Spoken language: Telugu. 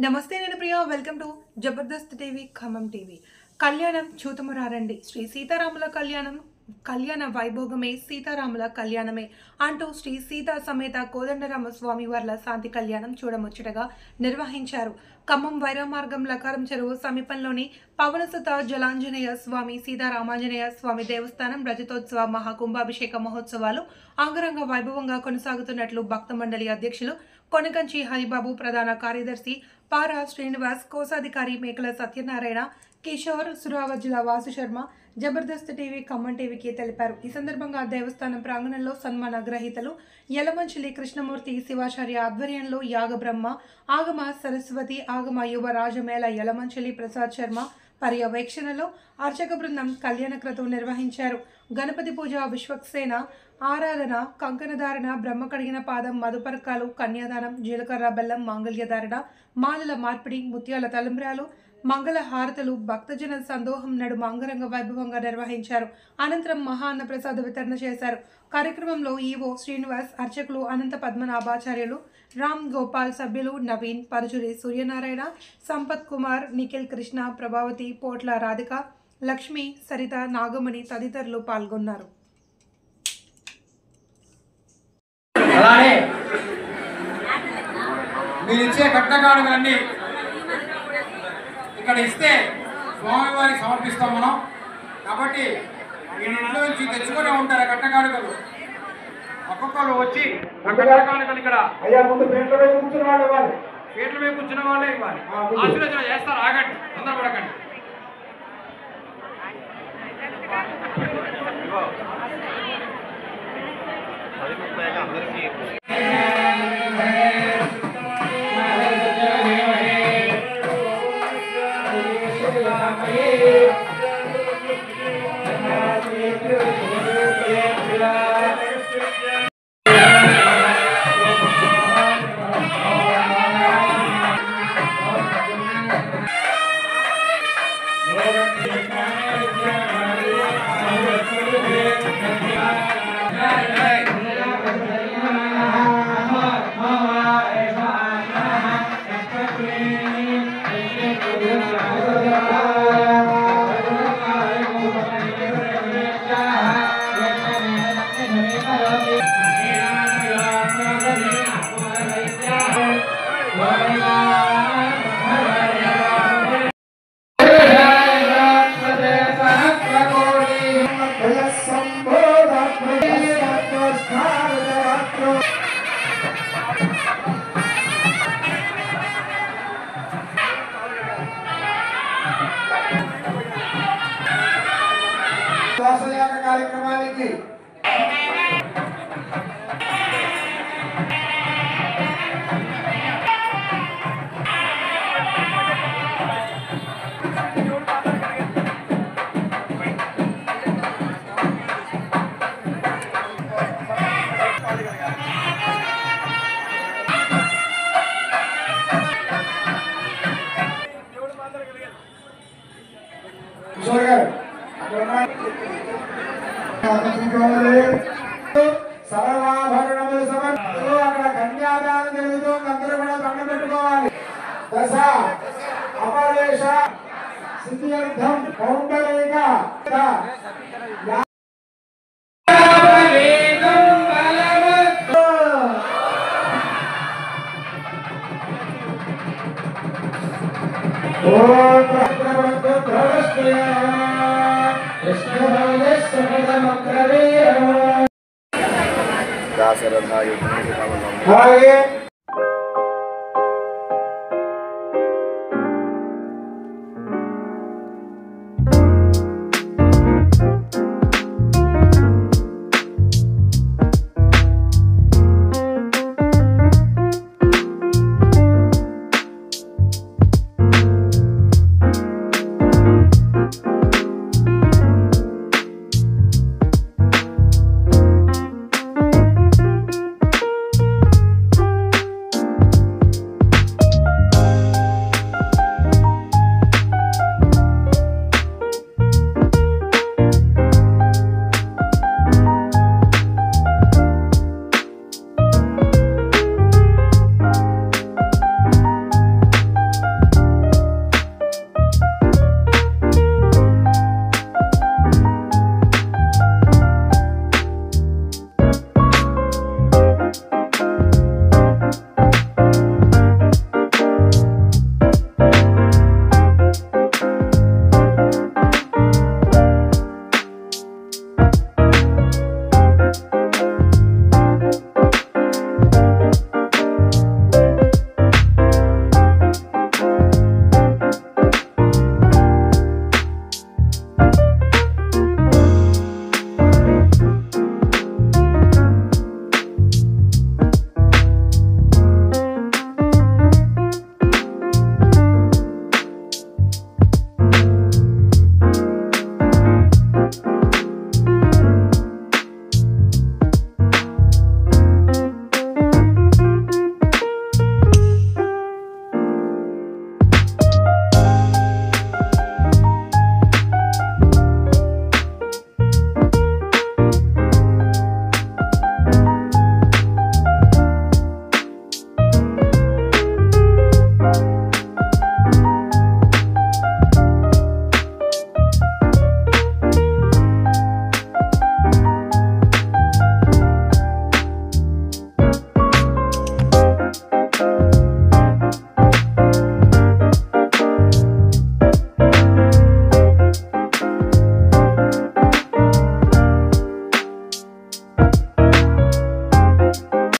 నమస్తే నేను Priya welcome to Jabardasth TV Khammam TV. కళ్యాణం చూతమురారండి శ్రీ సీతారాముల కళ్యాణ వైభోగమే సీతారాముల కళ్యాణమే అంటూ శ్రీ సీతా సమేత కోదండరామ స్వామి వార్ల శాంతి కళ్యాణం చూడముచ్చటగా నిర్వహించారు. ఖమ్మం వైరామార్గం లకారం చెరువు సమీపంలోని పవనసుత జలాంజనేయ స్వామి సీతారామాంజనేయ స్వామి దేవస్థానం రజతోత్సవ మహాకుంభాభిషేక మహోత్సవాలు అంగరంగ వైభవంగా కొనసాగుతున్నట్లు భక్త మండలి అధ్యక్షులు కొనకంచి హరిబాబు, ప్రధాన కార్యదర్శి పారా శ్రీనివాస్, కోశాధికారి మేకల సత్యనారాయణ, కిషోర్, సురావజ్జుల వాసు శర్మ జబర్దస్త్ టీవీ ఖమ్మం టీవీకి తెలిపారు. ఈ సందర్భంగా దేవస్థానం ప్రాంగణంలో సన్మాన గ్రహీతలు యలమంచిలి కృష్ణమూర్తి శివాచార్య ఆధ్వర్యంలో యాగ బ్రహ్మ, ఆగమ సరస్వతి, ఆగమ యువ రాజమేళ యలమంచిలి ప్రసాద్ శర్మ పర్యవేక్షణలో అర్చక బృందం కళ్యాణ క్రతువు నిర్వహించారు. గణపతి పూజ, విశ్వక్సేన ఆరాధన, కంకణధారణ, బ్రహ్మ కడిగిన పాదం, మధుపర్కాలు, కన్యాదానం, జీలకర్ర బెల్లం, మాంగళ్యధారణ, మాలల మార్పిడి, ముత్యాల తలంబ్రాలు, మంగళ హారతులు భక్తజన సందోహం నడుమ అంగరంగ వైభవంగా నిర్వహించారు. అనంతరం మహా అన్న ప్రసాద వితరణ చేశారు. కార్యక్రమంలో ఈవో శ్రీనివాస్, అర్చకులు అనంత పద్మనాభాచార్యులు, రామ్ గోపాల్, సభ్యులు నవీన్, పరుచూరి సూర్యనారాయణ, సంపత్ కుమార్, నిఖిల్, కృష్ణ, ప్రభావతి, పోట్ల రాధిక, లక్ష్మి, సరిత, నాగమణి తదితరులు పాల్గొన్నారు. అలానే మీరు ఇచ్చే కట్టకానుకలన్నీ ఇక్కడ ఇస్తే స్వామివారికి సమర్పిస్తాం మనం. కాబట్టి మీరు ఇంట్లో నుంచి తెచ్చుకునే ఉంటారు కట్టకానుకలు. ఒక్కొక్కరు వచ్చి కట్టకానుకలు ఇక్కడ అయ్యా ముందు పేట్ల మీద కూర్చున్న వాళ్ళు ఇవ్వాలి. పేట్ల మీద కూర్చున్న వాళ్ళే ఇవ్వాలి. ఆశీర్వచన చేస్తారు. ఆగండి, తొందరపడకండి. కార్యక్రమానికి కిషోర్ గారు సర్వాభరణములు సమర్పిస్తూ అక్కడ కన్యాదానం జరుగుతుంది. అందరూ కూడా దండం పెట్టుకోవాలి. దశ అపరేష సిద్ధ్యర్థం కౌండరేక दासरथा युद्धं అలాగే